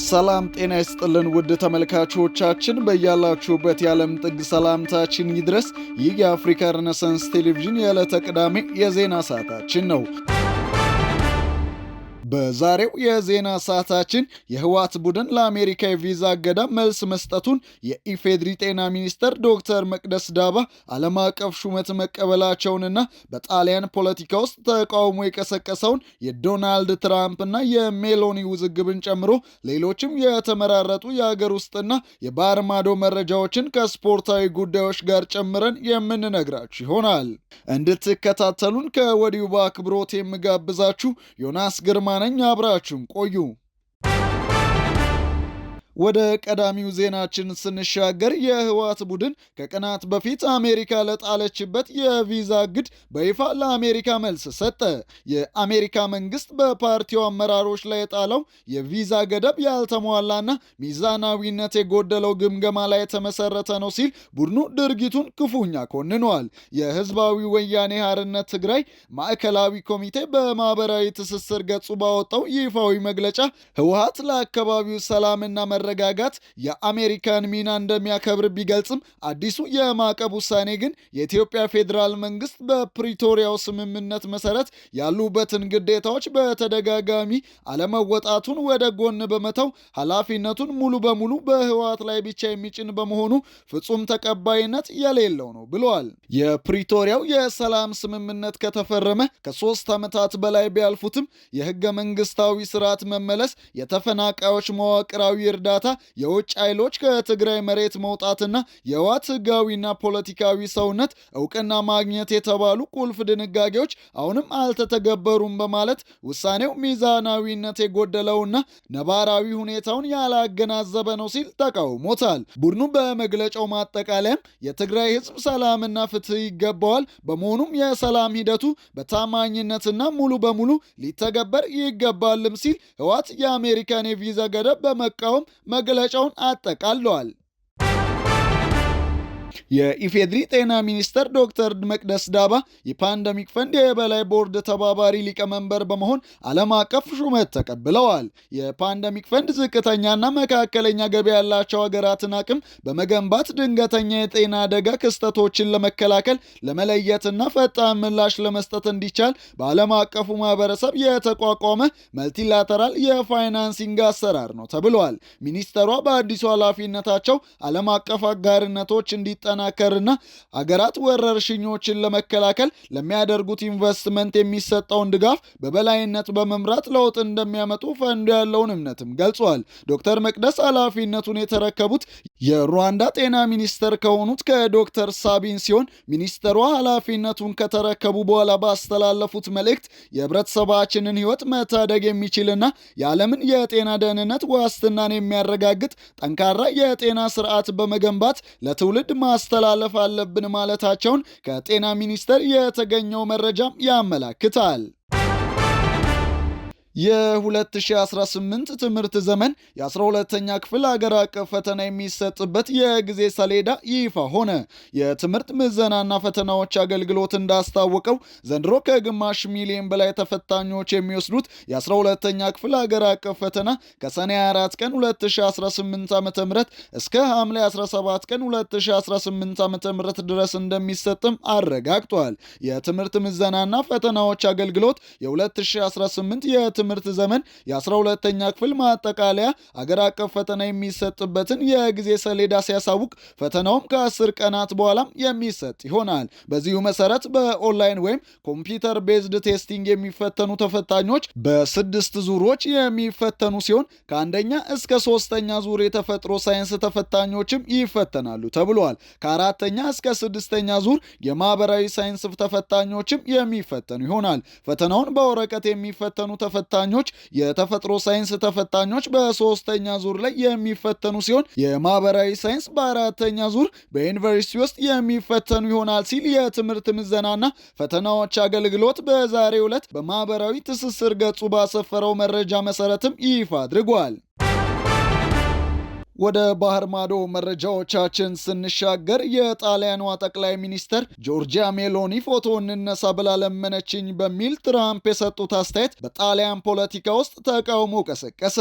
ሰላም ጤና ይስጥልን ውድ ተመልካቾቻችን በያላችሁበት የዓለም ጥግ ሰላምታችን ይድረስ። ይህ የአፍሪካ ሬኔሳንስ ቴሌቪዥን የዕለተ ቅዳሜ የዜና ሰዓታችን ነው። በዛሬው የዜና ሰዓታችን የህወሓት ቡድን ለአሜሪካ የቪዛ እገዳ መልስ መስጠቱን፣ የኢፌድሪ ጤና ሚኒስተር ዶክተር መቅደስ ዳባ ዓለም አቀፍ ሹመት መቀበላቸውንና በጣሊያን ፖለቲካ ውስጥ ተቃውሞ የቀሰቀሰውን የዶናልድ ትራምፕና የሜሎኒ ውዝግብን ጨምሮ ሌሎችም የተመራረጡ የአገር ውስጥና የባህር ማዶ መረጃዎችን ከስፖርታዊ ጉዳዮች ጋር ጨምረን የምንነግራችሁ ይሆናል። እንድትከታተሉን ከወዲሁ በአክብሮት የምጋብዛችሁ ዮናስ ግርማ ነኝ። አብራችሁን ቆዩ። ወደ ቀዳሚው ዜናችን ስንሻገር የህወሓት ቡድን ከቀናት በፊት አሜሪካ ለጣለችበት የቪዛ እግድ በይፋ ለአሜሪካ መልስ ሰጠ። የአሜሪካ መንግስት በፓርቲው አመራሮች ላይ የጣለው የቪዛ ገደብ ያልተሟላና ሚዛናዊነት የጎደለው ግምገማ ላይ የተመሰረተ ነው ሲል ቡድኑ ድርጊቱን ክፉኛ ኮንኗል። የህዝባዊ ወያኔ ሓርነት ትግራይ ማዕከላዊ ኮሚቴ በማህበራዊ ትስስር ገጹ ባወጣው ይፋዊ መግለጫ ህወሓት ለአካባቢው ሰላምና መረጋጋት የአሜሪካን ሚና እንደሚያከብር ቢገልጽም አዲሱ የማዕቀብ ውሳኔ ግን የኢትዮጵያ ፌዴራል መንግስት በፕሪቶሪያው ስምምነት መሰረት ያሉበትን ግዴታዎች በተደጋጋሚ አለመወጣቱን ወደ ጎን በመተው ኃላፊነቱን ሙሉ በሙሉ በህወሓት ላይ ብቻ የሚጭን በመሆኑ ፍጹም ተቀባይነት የሌለው ነው ብለዋል። የፕሪቶሪያው የሰላም ስምምነት ከተፈረመ ከ3 ዓመታት በላይ ቢያልፉትም የህገ መንግስታዊ ስርዓት መመለስ፣ የተፈናቃዮች መዋቅራዊ እርዳታ፣ የውጭ ኃይሎች ከትግራይ መሬት መውጣትና የህወሓት ህጋዊና ፖለቲካዊ ሰውነት እውቅና ማግኘት የተባሉ ቁልፍ ድንጋጌዎች አሁንም አልተተገበሩም በማለት ውሳኔው ሚዛናዊነት የጎደለውና ነባራዊ ሁኔታውን ያላገናዘበ ነው ሲል ተቃውሞታል። ቡድኑ በመግለጫው ማጠቃለያም የትግራይ ህዝብ ሰላምና ፍትህ ይገባዋል፣ በመሆኑም የሰላም ሂደቱ በታማኝነትና ሙሉ በሙሉ ሊተገበር ይገባልም ሲል ህወሓት የአሜሪካን የቪዛ ገደብ በመቃወም መግለጫውን አጠቃለዋል። የኢፌድሪ ጤና ሚኒስተር ዶክተር መቅደስ ዳባ የፓንደሚክ ፈንድ የበላይ ቦርድ ተባባሪ ሊቀመንበር በመሆን ዓለም አቀፍ ሹመት ተቀብለዋል። የፓንደሚክ ፈንድ ዝቅተኛና መካከለኛ ገቢ ያላቸው ሀገራትን አቅም በመገንባት ድንገተኛ የጤና አደጋ ክስተቶችን ለመከላከል ለመለየትና ፈጣን ምላሽ ለመስጠት እንዲቻል በዓለም አቀፉ ማህበረሰብ የተቋቋመ መልቲላተራል የፋይናንሲንግ አሰራር ነው ተብሏል። ሚኒስተሯ በአዲሱ ኃላፊነታቸው ዓለም አቀፍ አጋርነቶች እንዲጠናከርና አገራት ወረርሽኞችን ለመከላከል ለሚያደርጉት ኢንቨስትመንት የሚሰጠውን ድጋፍ በበላይነት በመምራት ለውጥ እንደሚያመጡ ፈንዱ ያለውን እምነትም ገልጿል። ዶክተር መቅደስ ኃላፊነቱን የተረከቡት የሩዋንዳ ጤና ሚኒስተር ከሆኑት ከዶክተር ሳቢን ሲሆን ሚኒስተሯ ኃላፊነቱን ከተረከቡ በኋላ ባስተላለፉት መልእክት የህብረተሰባችንን ህይወት መታደግ የሚችልና የዓለምን የጤና ደህንነት ዋስትናን የሚያረጋግጥ ጠንካራ የጤና ስርዓት በመገንባት ለትውልድ ማስተላለፍ አለብን ማለታቸውን ከጤና ሚኒስቴር የተገኘው መረጃም ያመላክታል። የ2018 ትምህርት ዘመን የ12ኛ ክፍል ሀገር አቀፍ ፈተና የሚሰጥበት የጊዜ ሰሌዳ ይፋ ሆነ። የትምህርት ምዘናና ፈተናዎች አገልግሎት እንዳስታወቀው ዘንድሮ ከግማሽ ሚሊዮን በላይ ተፈታኞች የሚወስዱት የ12ኛ ክፍል ሀገር አቀፍ ፈተና ከሰኔ 24 ቀን 2018 ዓ.ም እስከ ሐምሌ 17 ቀን 2018 ዓ.ም ድረስ እንደሚሰጥም አረጋግጧል። የትምህርት ምዘናና ፈተናዎች አገልግሎት የ2018 ትምህርት ዘመን የ12ኛ ክፍል ማጠቃለያ አገር አቀፍ ፈተና የሚሰጥበትን የጊዜ ሰሌዳ ሲያሳውቅ ፈተናውም ከ10 ቀናት በኋላም የሚሰጥ ይሆናል። በዚሁ መሰረት በኦንላይን ወይም ኮምፒውተር ቤዝድ ቴስቲንግ የሚፈተኑ ተፈታኞች በ6 ዙሮች የሚፈተኑ ሲሆን ከአንደኛ እስከ 3ኛ ዙር የተፈጥሮ ሳይንስ ተፈታኞችም ይፈተናሉ ተብሏል። ከ4ኛ እስከ 6ኛ ዙር የማህበራዊ ሳይንስ ተፈታኞችም የሚፈተኑ ይሆናል። ፈተናውን በወረቀት የሚፈተኑ ተፈታኞች የተፈጥሮ ሳይንስ ተፈታኞች በ3ኛ ዙር ላይ የሚፈተኑ ሲሆን የማህበራዊ ሳይንስ በ4ኛ ዙር በዩኒቨርሲቲ ውስጥ የሚፈተኑ ይሆናል ሲል የትምህርት ምዘናና ፈተናዎች አገልግሎት በዛሬው ዕለት በማህበራዊ ትስስር ገጹ ባሰፈረው መረጃ መሰረትም ይፋ አድርጓል። ወደ ባህር ማዶ መረጃዎቻችን ስንሻገር የጣሊያኗ ጠቅላይ ሚኒስተር ጆርጂያ ሜሎኒ ፎቶ እንነሳ ብላ ለመነችኝ በሚል ትራምፕ የሰጡት አስተያየት በጣሊያን ፖለቲካ ውስጥ ተቃውሞ ቀሰቀሰ።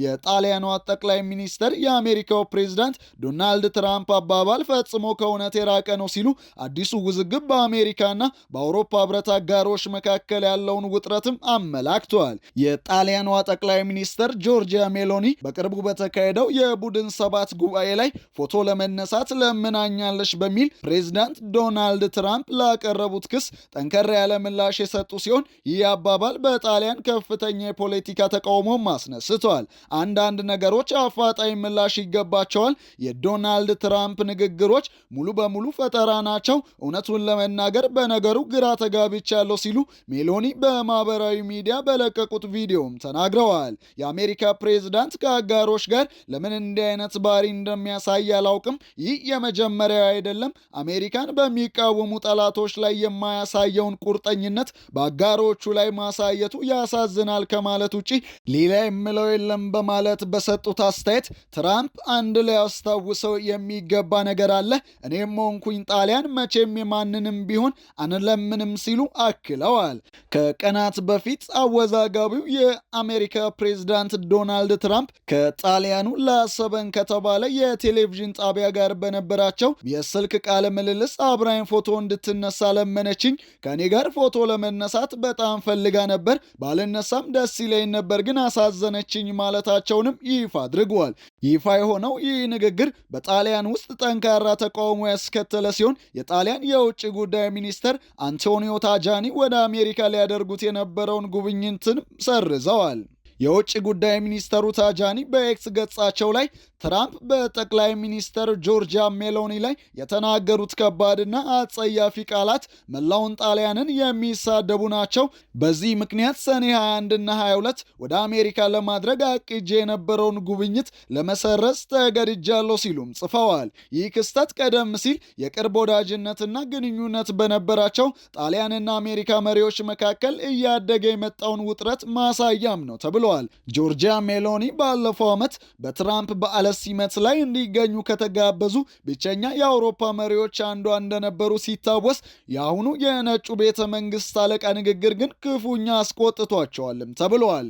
የጣሊያኗ ጠቅላይ ሚኒስተር የአሜሪካው ፕሬዝዳንት ዶናልድ ትራምፕ አባባል ፈጽሞ ከእውነት የራቀ ነው ሲሉ አዲሱ ውዝግብ በአሜሪካና በአውሮፓ ህብረት አጋሮች መካከል ያለውን ውጥረትም አመላክተዋል። የጣሊያኗ ጠቅላይ ሚኒስተር ጆርጂያ ሜሎኒ በቅርቡ በተካሄደው የቡድን ሰባት ጉባኤ ላይ ፎቶ ለመነሳት ለምናኛለች በሚል ፕሬዝዳንት ዶናልድ ትራምፕ ላቀረቡት ክስ ጠንከር ያለ ምላሽ የሰጡ ሲሆን ይህ አባባል በጣሊያን ከፍተኛ የፖለቲካ ተቃውሞም አስነስተዋል። አንዳንድ ነገሮች አፋጣኝ ምላሽ ይገባቸዋል። የዶናልድ ትራምፕ ንግግሮች ሙሉ በሙሉ ፈጠራ ናቸው። እውነቱን ለመናገር በነገሩ ግራ ተጋብቻለሁ ሲሉ ሜሎኒ በማህበራዊ ሚዲያ በለቀቁት ቪዲዮም ተናግረዋል። የአሜሪካ ፕሬዝዳንት ከአጋሮች ጋር ለምን እንዲህ አይነት ባህሪ እንደሚያሳይ አላውቅም። ይህ የመጀመሪያው አይደለም። አሜሪካን በሚቃወሙ ጠላቶች ላይ የማያሳየውን ቁርጠኝነት በአጋሮቹ ላይ ማሳየቱ ያሳዝናል ከማለት ውጪ ሌላ የምለው የለም በማለት በሰጡት አስተያየት ትራምፕ አንድ ላይ ያስታውሰው የሚገባ ነገር አለ። እኔም ሆንኩኝ ጣሊያን መቼም የማንንም ቢሆን አንለምንም ሲሉ አክለዋል። ከቀናት በፊት አወዛጋቢው የአሜሪካ ፕሬዝዳንት ዶናልድ ትራምፕ ከጣሊያኑ ላሰበን ከተባለ የቴሌቪዥን ጣቢያ ጋር በነበራቸው የስልክ ቃለ ምልልስ አብራኝ ፎቶ እንድትነሳ ለመነችኝ። ከኔ ጋር ፎቶ ለመነሳት በጣም ፈልጋ ነበር። ባልነሳም ደስ ይለኝ ነበር፣ ግን አሳዘነችኝ ማለታቸውንም ይፋ አድርገዋል። ይፋ የሆነው ይህ ንግግር በጣሊያን ውስጥ ጠንካራ ተቃውሞ ያስከተለ ሲሆን የጣሊያን የውጭ ጉዳይ ሚኒስተር አንቶኒዮ ታጃኒ ወደ አሜሪካ ሊያደርጉት የነበረውን ጉብኝትን ሰርዘዋል። የውጭ ጉዳይ ሚኒስተሩ ታጃኒ በኤክስ ገጻቸው ላይ ትራምፕ በጠቅላይ ሚኒስተር ጆርጂያ ሜሎኒ ላይ የተናገሩት ከባድና አጸያፊ ቃላት መላውን ጣሊያንን የሚሳደቡ ናቸው። በዚህ ምክንያት ሰኔ 21 እና 22 ወደ አሜሪካ ለማድረግ አቅጄ የነበረውን ጉብኝት ለመሰረዝ ተገድጃለሁ ሲሉም ጽፈዋል። ይህ ክስተት ቀደም ሲል የቅርብ ወዳጅነትና ግንኙነት በነበራቸው ጣሊያንና አሜሪካ መሪዎች መካከል እያደገ የመጣውን ውጥረት ማሳያም ነው ተብሏል። ጆርጂያ ሜሎኒ ባለፈው ዓመት በትራምፕ በዓለ ሲመት ላይ እንዲገኙ ከተጋበዙ ብቸኛ የአውሮፓ መሪዎች አንዷ እንደነበሩ ሲታወስ፣ የአሁኑ የነጩ ቤተ መንግስት አለቃ ንግግር ግን ክፉኛ አስቆጥቷቸዋልም ተብሏል።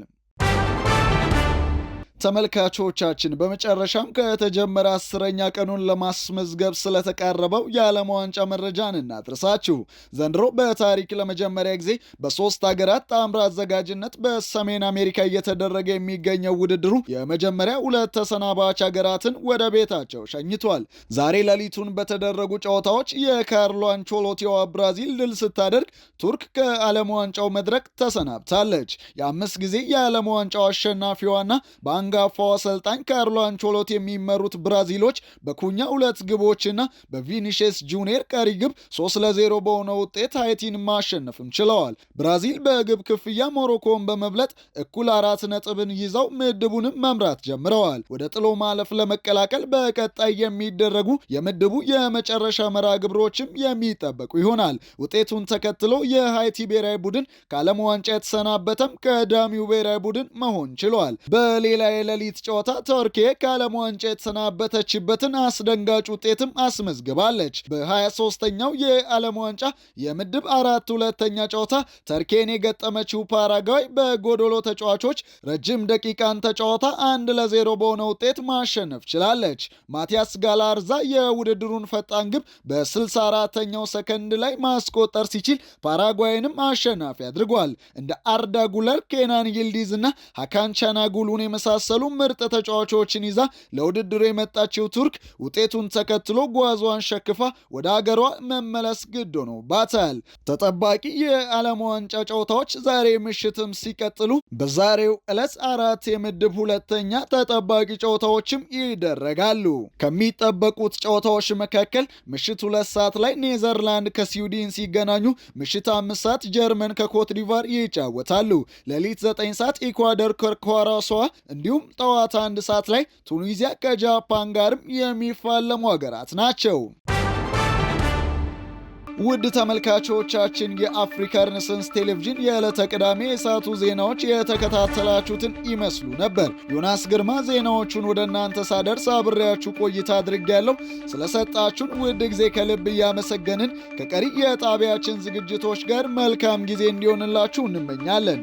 ተመልካቾቻችን በመጨረሻም ከተጀመረ 10ኛ ቀኑን ለማስመዝገብ ስለተቃረበው የዓለም ዋንጫ መረጃን እናድርሳችሁ። ዘንድሮ በታሪክ ለመጀመሪያ ጊዜ በ3 ሀገራት ጣምራ አዘጋጅነት በሰሜን አሜሪካ እየተደረገ የሚገኘው ውድድሩ የመጀመሪያ 2 ተሰናባች ሀገራትን ወደ ቤታቸው ሸኝቷል። ዛሬ ሌሊቱን በተደረጉ ጨዋታዎች የካርሎ አንቾሎቲዋ ብራዚል ድል ስታደርግ ቱርክ ከዓለም ዋንጫው መድረክ ተሰናብታለች። የ5 ጊዜ የዓለም ዋንጫው አሸናፊዋና አንጋፋው አሰልጣኝ ካርሎ አንቾሎቲ የሚመሩት ብራዚሎች በኩኛ 2 ግቦችና በቪኒሺየስ ጁኒየር ቀሪ ግብ 3-0 በሆነ ውጤት ሃይቲን ማሸነፍም ችለዋል። ብራዚል በግብ ክፍያ ሞሮኮን በመብለጥ እኩል 4 ነጥብን ይዘው ምድቡንም መምራት ጀምረዋል። ወደ ጥሎ ማለፍ ለመቀላቀል በቀጣይ የሚደረጉ የምድቡ የመጨረሻ መርሃ ግብሮችም የሚጠበቁ ይሆናል። ውጤቱን ተከትሎ የሃይቲ ብሔራዊ ቡድን ከዓለም ዋንጫ የተሰናበተም ቀዳሚው ብሔራዊ ቡድን መሆን ችሏል። በሌላ የሌሊት ጨዋታ ቱርክ ከዓለም ዋንጫ የተሰናበተችበትን አስደንጋጭ ውጤትም አስመዝግባለች። በ23ኛው የዓለም ዋንጫ የምድብ 4 ጨዋታ ተርኬን የገጠመችው ፓራጓይ በጎዶሎ ተጫዋቾች ረጅም ደቂቃን ተጫዋታ 1-0 በሆነ ውጤት ማሸነፍ ችላለች። ማቲያስ ጋላርዛ የውድድሩን ፈጣን ግብ በ64ኛው ሰከንድ ላይ ማስቆጠር ሲችል ፓራጓይንም አሸናፊ አድርጓል። እንደ አርዳ ጉለር፣ ኬናን ይልዲዝ እና ሃካን ቻናጉሉን የመሳሰሉ ምርጥ ተጫዋቾችን ይዛ ለውድድሩ የመጣችው ቱርክ ውጤቱን ተከትሎ ጓዟን ሸክፋ ወደ ሀገሯ መመለስ ግድ ሆኖባታል። ተጠባቂ የዓለም ዋንጫ ጨዋታዎች ዛሬ ምሽትም ሲቀጥሉ በዛሬው ዕለት 4 የምድብ 2ኛ ተጠባቂ ጨዋታዎችም ይደረጋሉ። ከሚጠበቁት ጨዋታዎች መካከል ምሽት 2 ሰዓት ላይ ኔዘርላንድ ከስዊድን ሲገናኙ፣ ምሽት 5 ሰዓት ጀርመን ከኮትዲቫር ይጫወታሉ። ሌሊት 9 ሰዓት ኢኳዶር ከኳራሷዋ እንዲሁም ጠዋት 1 ሰዓት ላይ ቱኒዚያ ከጃፓን ጋርም የሚፋለሙ ሀገራት ናቸው። ውድ ተመልካቾቻችን የአፍሪካ ሪነሳንስ ቴሌቪዥን የዕለተ ቅዳሜ የሰዓቱ ዜናዎች የተከታተላችሁትን ይመስሉ ነበር። ዮናስ ግርማ ዜናዎቹን ወደ እናንተ ሳደርስ አብሬያችሁ ቆይታ አድርጌያለሁ። ስለሰጣችሁን ውድ ጊዜ ከልብ እያመሰገንን ከቀሪ የጣቢያችን ዝግጅቶች ጋር መልካም ጊዜ እንዲሆንላችሁ እንመኛለን።